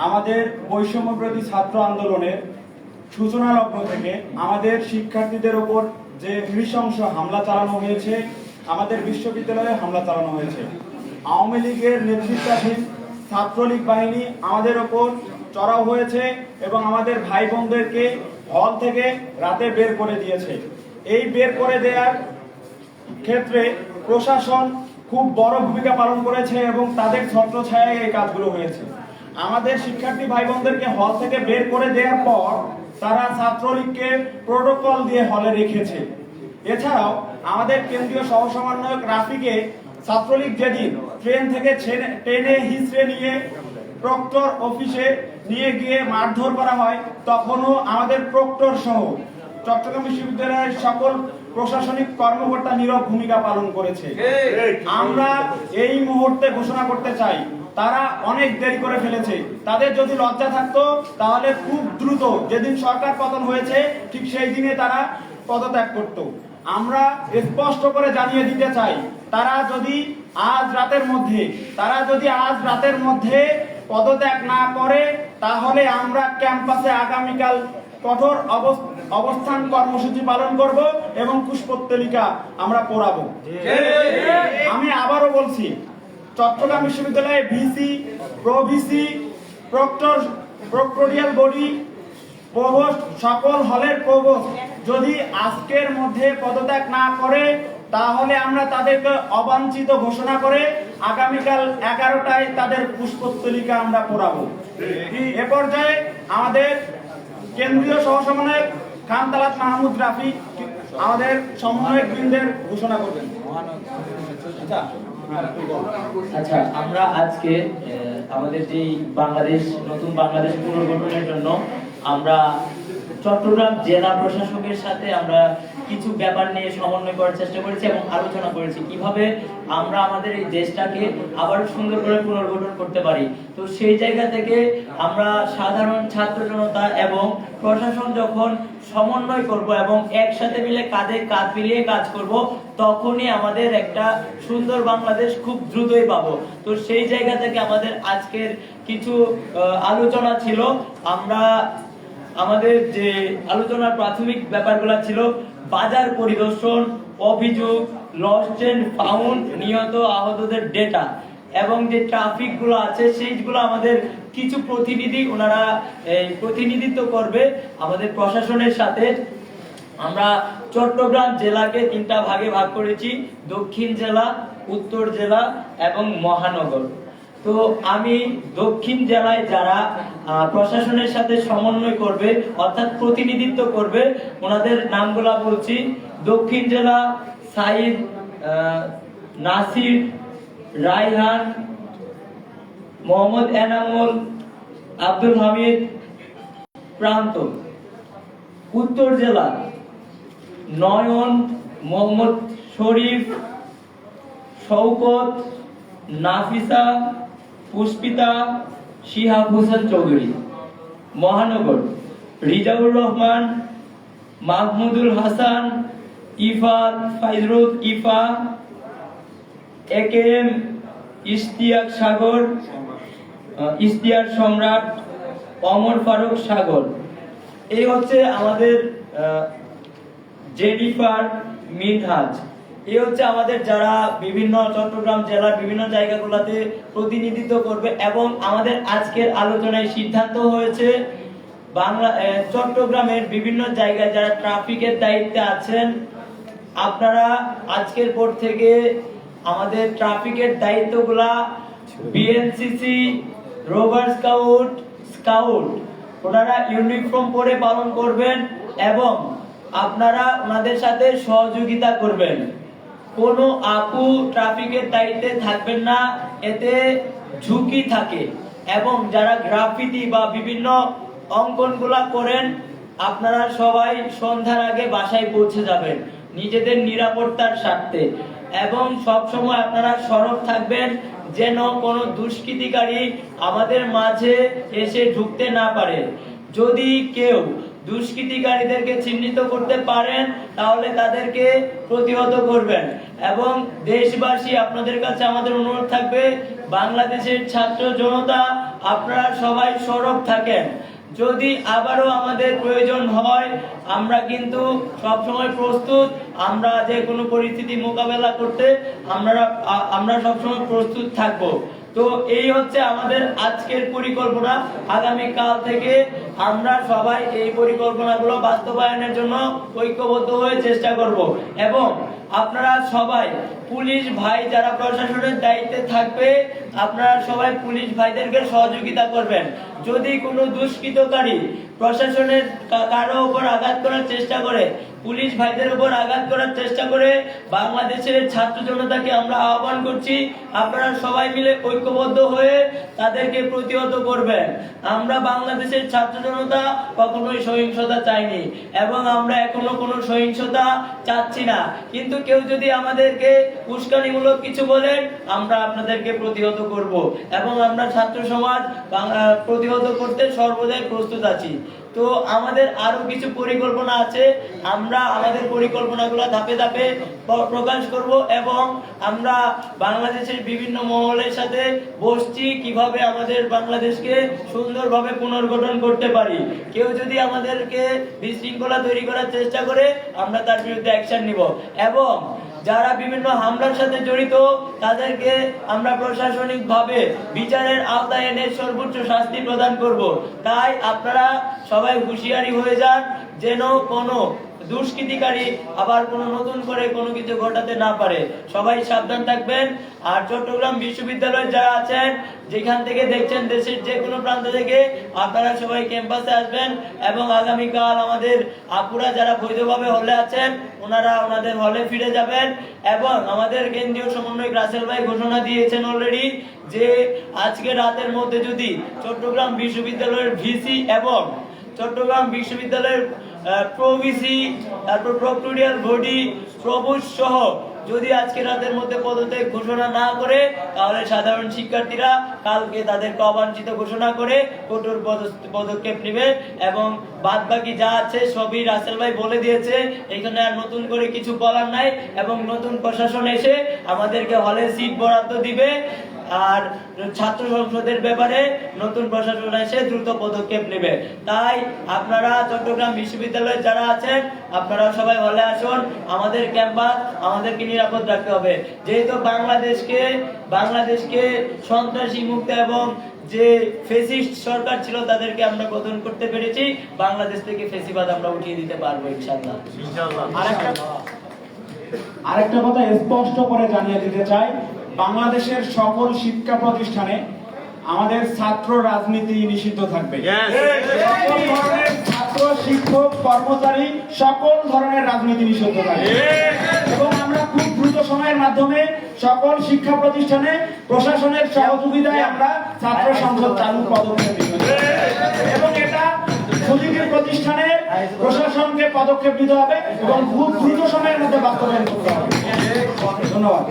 আমাদের বৈষম্যবিরোধী ছাত্র আন্দোলনের সূচনা লগ্ন থেকে আমাদের শিক্ষার্থীদের ওপর যে নৃশংস হামলা চালানো হয়েছে, আমাদের বিশ্ববিদ্যালয়ে হামলা চালানো হয়েছে। আওয়ামী লীগের নেতৃত্বাধীন ছাত্রলীগ বাহিনী আমাদের ওপর চড়াও হয়েছে এবং আমাদের ভাই বোনদেরকে হল থেকে রাতে বের করে দিয়েছে। এই বের করে দেওয়ার ক্ষেত্রে প্রশাসন খুব বড় ভূমিকা পালন করেছে এবং তাদের ছত্রছায়ায় এই কাজগুলো হয়েছে। আমাদের শিক্ষার্থী ভাই বোনদেরকে হল থেকে বের করে দেওয়ার পর তারা ছাত্রলীগকে প্রোটোকল দিয়ে হলে রেখেছে। এছাড়াও আমাদের কেন্দ্রীয় সহসমন্বয়ক রাফিকে ছাত্রলীগ যেদিন ট্রেন থেকে টেনে হিঁচড়ে নিয়ে প্রক্টর অফিসে নিয়ে গিয়ে মারধর করা হয়, তখনও আমাদের প্রক্টর সহ চট্টগ্রাম বিশ্ববিদ্যালয়ের সকল প্রশাসনিক কর্মকর্তা নীরব ভূমিকা পালন করেছে। আমরা এই মুহূর্তে ঘোষণা করতে চাই, তারা অনেক দেরি করে ফেলেছে। তাদের যদি লজ্জা থাকতো তাহলে খুব দ্রুত যেদিন সরকার পতন হয়েছে ঠিক সেই দিনে তারা পদত্যাগ করত। আমরা স্পষ্ট করে জানিয়ে দিতে চাই, তারা যদি আজ রাতের মধ্যে পদত্যাগ না করে তাহলে আমরা ক্যাম্পাসে আগামীকাল কঠোর অবস্থান কর্মসূচি পালন করব এবং পুষ্পোত্তলিকা আমরা পোড়াবো। আমি আবারও বলছি, চট্টগ্রাম বিশ্ববিদ্যালয়ে VC, pro-VC, proctorial body, provost, সকল হলের প্রভোস্ট যদি আজকের মধ্যে পদত্যাগ না করে তাহলে আমরা তাদেরকে অবাঞ্ছিত ঘোষণা করে আগামীকাল 11টায় তাদের পুষ্পোত্তলিকা আমরা পোড়াবো। এ পর্যায়ে আমাদের কেন্দ্রীয় সহসমন্বয়ক খান তালাত মাহমুদ রাফি আমাদের সমন্বয়ক বৃন্দের ঘোষণা করবেন। আচ্ছা, আমরা আজকে আমাদের যে নতুন বাংলাদেশ পুনর্গঠনের জন্য আমরা চট্টগ্রাম জেলা প্রশাসকের সাথে আমরা কিছু ব্যাপার নিয়ে সমন্বয় করার চেষ্টা করেছি এবং আলোচনা করেছি কিভাবে আমরা আমাদের এই দেশটাকে আবার সুন্দর করে পুনর্গঠন করতে পারি। তো সেই জায়গা থেকে আমরা সাধারণ ছাত্র জনতা এবং প্রশাসন যখন সমন্বয় করব এবং একসাথে মিলে কাঁধে কাঁধ মিলিয়ে কাজ করব, তখনই আমাদের একটা সুন্দর বাংলাদেশ খুব দ্রুতই পাবো। তো সেই জায়গা থেকে আমাদের আজকের কিছু আলোচনা ছিল। আমাদের যে আলোচনার প্রাথমিক ব্যাপারগুলো ছিল বাজার পরিদর্শন, অভিযোগ, লস্ট এন্ড ফাউন্ড, নিহত আহতদের ডেটা এবং যে ট্রাফিক গুলো আছে সেইগুলো আমাদের কিছু প্রতিনিধি ওনারা প্রতিনিধিত্ব করবে আমাদের প্রশাসনের সাথে। আমরা চট্টগ্রাম জেলাকে 3টা ভাগে ভাগ করেছি, দক্ষিণ জেলা, উত্তর জেলা এবং মহানগর। তো আমি দক্ষিণ জেলায় যারা প্রশাসনের সাথে সমন্বয় করবে অর্থাৎ প্রতিনিধিত্ব করবে ওনাদের নামগুলা বলছি। দক্ষিণ জেলা সাইদ, নাসির, রায়হান, মোহাম্মদ এনামুল, আব্দুল হামিদ, প্রান্ত। উত্তর জেলা নয়ন, মোহাম্মদ শরীফ, শওকত, নাফিসা, পুষ্পিতা, শিহাব হোসেন চৌধুরী। মহানগর রিজাউর রহমান, মাহমুদুল হাসান, ইফাত, ফাইজরুল ইফা, একেএম ইশতিয়াক সাগর, ইশতিয়াক সম্রাট, অমর ফারুক সাগর। এই হচ্ছে আমাদের জেনিফার মিনহাজ। এই হচ্ছে আমাদের যারা বিভিন্ন চট্টগ্রাম জেলার বিভিন্ন জায়গাগুলোতে প্রতিনিধিত্ব করবে। এবং আমাদের আজকের আলোচনায় সিদ্ধান্ত হয়েছে চট্টগ্রামের বিভিন্ন জায়গায় যারা ট্রাফিকের দায়িত্বে আছেন, আপনারা আজকের পর থেকে আমাদের ট্রাফিকের দায়িত্বগুলা বিএনসিসি, রোভার স্কাউট ওনারা ইউনিফর্ম পরে পালন করবেন এবং আপনারা ওনাদের সাথে সহযোগিতা করবেন। কোনো আপু ট্রাফিকের দায়িত্বে থাকবেন না, এতে ঝুঁকি থাকে। এবং যারা গ্রাফিতি বা বিভিন্ন অঙ্কনগুলা করেন আপনারা সবাই সন্ধ্যার আগে বাসায় পৌঁছে যাবেন নিজেদের নিরাপত্তার স্বার্থে। এবং সব সময় আপনারা সরব থাকবেন যেন কোনো দুষ্কৃতিকারী আমাদের মাঝে এসে ঢুকতে না পারে। যদি কেউ দুষ্কৃতিকারীদেরকে চিহ্নিত করতে পারেন তাহলে তাদেরকে প্রতিহত করবেন। এবং দেশবাসী আপনাদের কাছে আমাদের অনুরোধ থাকবে, বাংলাদেশের ছাত্র জনতা আপনারা সবাই সরব থাকেন। যদি আবারও আমাদের প্রয়োজন হয় আমরা কিন্তু সবসময় প্রস্তুত, আমরা যে কোনো পরিস্থিতি মোকাবেলা করতে আমরা সবসময় প্রস্তুত থাকব। তো এই হচ্ছে আমাদের আজকের পরিকল্পনা। আগামী কাল থেকে আমরা সবাই এই পরিকল্পনাগুলো বাস্তবায়নের জন্য ঐক্যবদ্ধ হয়ে চেষ্টা করব। এবং আপনারা সবাই পুলিশ ভাই যারা প্রশাসনের দায়িত্বে থাকবে আপনারা সবাই পুলিশ ভাইদেরকে সহযোগিতা করবেন। যদি কোনো দুষ্কৃতকারী প্রশাসনের কারো উপর আঘাত করার চেষ্টা করে, পুলিশ ভাইদের উপর আঘাত করার চেষ্টা করে, বাংলাদেশের ছাত্র জনতাকে আমরা আহ্বান করছি আপনারা সবাই মিলে ঐক্যবদ্ধ হয়ে তাদেরকে প্রতিহত করবেন। আমরা বাংলাদেশের ছাত্র জনতা কখনোই সহিংসতা চাইনি এবং আমরা এখনো কোনো সহিংসতা চাচ্ছি না, কিন্তু কেউ যদি আমাদেরকে উস্কানিমূলক কিছু বলেন আমরা আপনাদেরকে প্রতিহত করব এবং আমরা ছাত্র সমাজ প্রতিহত করতে সর্বদাই প্রস্তুত আছি। তো আমাদের আরো কিছু পরিকল্পনা আছে, আমরা আমাদের পরিকল্পনাগুলো ধাপে ধাপে প্রকাশ করব এবং আমরা বাংলাদেশের বিভিন্ন মহলের সাথে বসছি কিভাবে আমাদের বাংলাদেশকে সুন্দরভাবে পুনর্গঠন করতে পারি। কেউ যদি আমাদেরকে বিশৃঙ্খলা তৈরি করার চেষ্টা করে আমরা তার বিরুদ্ধে অ্যাকশন নিব এবং যারা বিভিন্ন হামলার সাথে জড়িত তাদেরকে আমরা প্রশাসনিকভাবে বিচারের আওতায় এনে সর্বোচ্চ শাস্তি প্রদান করব। তাই আপনারা সবাই হুঁশিয়ারি হয়ে যান যেন কোনো দুষ্কৃতিকারী আবার কোনো নতুন করে কোনো কিছু ঘটাতে না পারে। সবাই সাবধান থাকবেন। আর চট্টগ্রাম বিশ্ববিদ্যালয়ে যারা আছেন, যেখান থেকে দেখছেন দেশের যে কোনো প্রান্ত থেকে, আপনারা সবাই ক্যাম্পাসে আসবেন এবং আগামীকাল আমাদের আপুরা যারা বৈধভাবে হলে আছেন ওনারা ওনাদের হলে ফিরে যাবেন। এবং আমাদের কেন্দ্রীয় সমন্বয়ক রাসেল ভাই ঘোষণা দিয়েছেন অলরেডি যে আজকে রাতের মধ্যে যদি চট্টগ্রাম বিশ্ববিদ্যালয়ের ভিসি এবং চট্টগ্রাম বিশ্ববিদ্যালয়ের প্রভিসি, তারপর প্রক্টোরিয়াল বডি, প্রভুজ সহ যদি আজকে রাতের মধ্যে পদত্যাগ ঘোষণা না করে তাহলে সাধারণ শিক্ষার্থীরা কালকে তাদেরকে অবাঞ্ছিত ঘোষণা করে কঠোর পদক্ষেপ নেবে। এবং বাদ বাকি যা আছে সবই রাসেল ভাই বলে দিয়েছে, এখানে আর নতুন করে কিছু বলার নাই। এবং নতুন প্রশাসন এসে আমাদেরকে হলে সিট বরাদ্দ দিবে আর ছাত্র সংসদের ব্যাপারে নতুন প্রশাসন এসে দ্রুত পদক্ষেপ নেবে। তাই আপনারা চট্টগ্রাম বিশ্ববিদ্যালয়ে যারা আছেন আপনারা সবাই হলে আসুন, আমাদের ক্যাম্পাস আমাদেরকে নিরাপদ রাখতে হবে। যেহেতু বাংলাদেশকে সন্ত্রাসী মুক্ত এবং যে ফেসিস্ট সরকার ছিল তাদেরকে আমরা পতন করতে পেরেছি, বাংলাদেশ থেকে ফেসিবাদ আমরা উঠিয়ে দিতে পারবো ইনশাআল্লাহ। আরেকটা কথা স্পষ্ট করে জানিয়ে দিতে চাই, বাংলাদেশের সকল শিক্ষা প্রতিষ্ঠানে আমাদের ছাত্র রাজনীতি নিষিদ্ধ থাকবে। সকল ধরনের ছাত্র, শিক্ষক, কর্মচারী সকল ধরনের রাজনীতি নিষিদ্ধ থাকবে এবং আমরা খুব দ্রুত সময়ের মাধ্যমে সকল শিক্ষা প্রতিষ্ঠানে প্রশাসনের সহযোগিতায় আমরা ছাত্র সংসদ চালুর পদক্ষেপ নিব এবং এটা প্রতিটি প্রতিষ্ঠানে প্রশাসনকে পদক্ষেপ নিতে হবে এবং খুব দ্রুত সময়ের মধ্যে বাস্তবায়ন করতে হবে। ধন্যবাদ।